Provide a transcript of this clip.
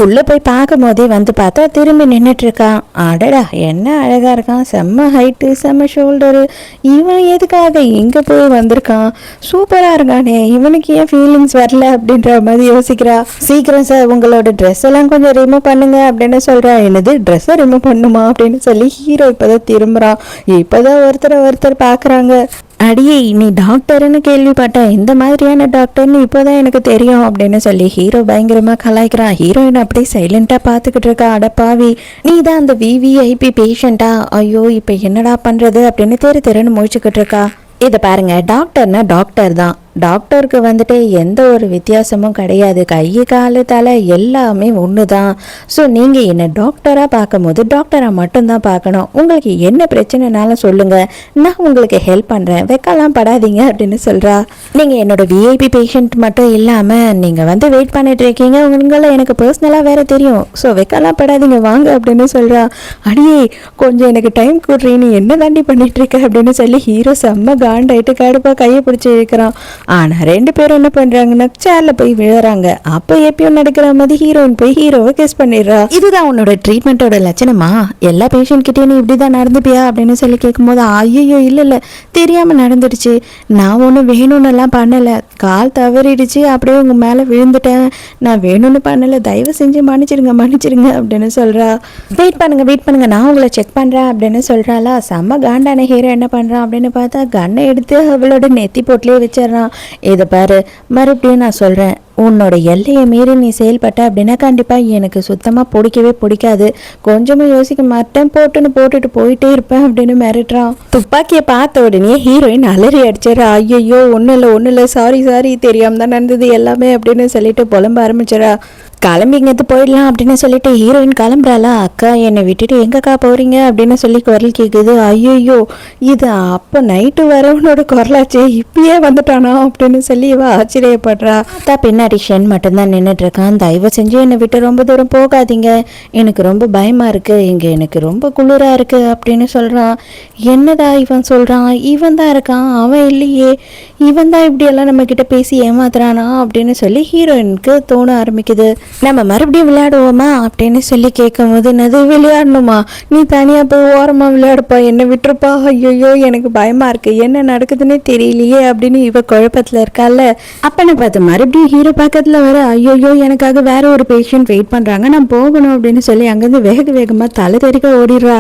உள்ள போய் பார்க்கும் போதே வந்து பார்த்தா திரும்பி நின்றுட்டு இருக்கான். அடடா என்ன அழகா இருக்கான், செம்ம ஹைட்டு செம்ம ஷோல்டரு. இவன் எதுக்காக இங்க போய் வந்திருக்கான், சூப்பரா இருக்கானே, இவனுக்கு ஏன் ஃபீலிங்ஸ் வரல அப்படின்ற மாதிரி யோசிக்கிறா. சீக்கிரம் சார் உங்களோட ட்ரெஸ் எல்லாம் கொஞ்சம் ரிமூவ் பண்ணுங்க அப்படின்னு சொல்றா. என்னது ட்ரெஸ்ஸை ரிமூவ் பண்ணுமா அப்படின்னு சொல்லி ஹீரோ இப்பதான் திரும்புறான். இப்பதான் ஒருத்தர் பாக்குறாங்க. அடியே நீ டாக்டர்னு கேள்விப்பட்டேன், இந்த மாதிரியான டாக்டர்னு இப்போதான் எனக்கு தெரியும் அப்படின்னு சொல்லி ஹீரோ பயங்கரமா கலாய்க்கிறான். ஹீரோயின் அப்படியே சைலண்டா பாத்துக்கிட்டு இருக்கா. அடப்பாவி நீ தான் அந்த விவிஐபி பேஷண்டா, ஐயோ இப்ப என்னடா பண்றது அப்படின்னு தெருன்னு முழிச்சுக்கிட்டு இருக்கா. இதை பாருங்க, டாக்டர்னா டாக்டர் தான், டாக்டருக்கு வந்துட்டு எந்த ஒரு வித்தியாசமும் கிடையாது, கை காலு தலை எல்லாமே ஒன்று தான். ஸோ நீங்கள் என்ன டாக்டராக பார்க்கும்போது டாக்டராக மட்டும்தான் பார்க்கணும். உங்களுக்கு என்ன பிரச்சனைனாலும் சொல்லுங்கள், நான் உங்களுக்கு ஹெல்ப் பண்ணுறேன், வெக்கலாம் படாதீங்க அப்படின்னு சொல்கிறா. நீங்கள் என்னோட விஐபி பேஷண்ட் மட்டும் இல்லாமல் நீங்கள் வந்து வெயிட் பண்ணிட்டு இருக்கீங்க, உங்களை எனக்கு பர்சனலாக வேற தெரியும், ஸோ வெக்கலாம் படாதீங்க வாங்க அப்படின்னு சொல்கிறா. அடியே கொஞ்சம் எனக்கு டைம் கொடுறீ, நீ என்ன தாண்டி பண்ணிட்டு இருக்க அப்படின்னு சொல்லி ஹீரோ செம்ம காண்டாயிட்டு கடுப்பா கையை பிடிச்சி இழுக்கிறான். ஆனா ரெண்டு பேரும் என்ன பண்றாங்கன்னா சேர்ல போய் விழுறாங்க. அப்ப எப்பயும் நடக்கிற மாதிரி ஹீரோயின் போய் ஹீரோவை கிஸ் பண்ணிடுறா. இதுதான் உன்னோட ட்ரீட்மெண்டோட லட்சணமா, எல்லா பேஷண்ட் கிட்டே நீ இப்படிதான் நடந்துப்பியா அப்படின்னு சொல்லி கேட்கும்போது ஐயோ இல்ல தெரியாம நடந்துடுச்சு, நான் ஒன்றும் வேணும்னு எல்லாம் பண்ணல, கால் தவறிடுச்சு அப்படியே உங்க மேல விழுந்துட்டேன், நான் வேணும்னு பண்ணல, தயவு செஞ்சு மன்னிச்சிருங்க அப்படின்னு சொல்றா. வெயிட் பண்ணுங்க நான் உங்களை செக் பண்றேன் அப்படின்னு சொல்றாளா. செம்ம காண்டான ஹீரோ என்ன பண்றான் அப்படின்னு பார்த்தா கண்ணை எடுத்து அவளோட நெத்தி போட்டிலே வச்சிடறான். இதை பாரு, மறுபடியும் நான் சொல்றேன், உன்னோட எல்லையை மீறி நீ செயல்பட்ட அப்படின்னா கண்டிப்பாக எனக்கு சுத்தமாக பிடிக்காது, கொஞ்சமாக யோசிக்க மாட்டேன், போட்டுட்டு போயிட்டே இருப்பேன் அப்படின்னு மிரட்டுறான். துப்பாக்கியை பார்த்த உடனே ஹீரோயின் அலறி அடிச்சிடறா. ஐயோ ஒன்றும் இல்லை சாரி தெரியாம தான் நடந்தது எல்லாமே அப்படின்னு சொல்லிட்டு புலம்ப ஆரம்பிச்சிடறா. கிளம்பிங்கிறது போயிடலாம் அப்படின்னு சொல்லிட்டு ஹீரோயின் கிளம்புறாளா. அக்கா என்னை விட்டுட்டு எங்கக்கா போறீங்க அப்படின்னு சொல்லி குரல் கேட்குது. ஐயோ இது அப்போ நைட்டு வரவனோட குரலாச்சே, இப்பயே வந்துட்டானா அப்படின்னு சொல்லி இவ ஆச்சரியப்படுறா. பின்னாடி ஷென் மட்டும்தான் நின்றுட்டு இருக்கான். தயவு செஞ்சு என்னை விட்டு ரொம்ப தூரம் போகாதீங்க, எனக்கு ரொம்ப பயமா இருக்கு, இங்க எனக்கு ரொம்ப குளிரா இருக்கு அப்படின்னு சொல்றான். என்னடா இவன் சொல்றான், இவன் தான் இருக்கான், அவன் இல்லையே, இவன் தான் இப்படியெல்லாம் நம்ம கிட்ட பேசி ஏமாத்துறானா அப்படின்னு சொல்லி ஹீரோயினுக்கு தோண ஆரம்பிக்குது. நம்ம மறுபடியும் விளையாடுவோமா அப்படின்னு சொல்லி கேட்கும் போது, என்னது விளையாடணுமா, நீ தனியா போய் ஓரமா விளையாடுப்பா, என்னை விட்டுருப்பா, ஐயோ எனக்கு பயமா இருக்கு, என்ன நடக்குதுன்னே தெரியலையே அப்படின்னு இவ குழப்பத்துல இருக்கால. அப்பனை பார்த்து மறுபடியும் ஹீரோ பக்கத்துல வர, ஐயோ எனக்காக வேற ஒரு பேஷண்ட் வெயிட் பண்றாங்க, நான் போகணும் அப்படின்னு சொல்லி அங்கிருந்து வேகமா தலை தெறிக்க ஓடிடுறா.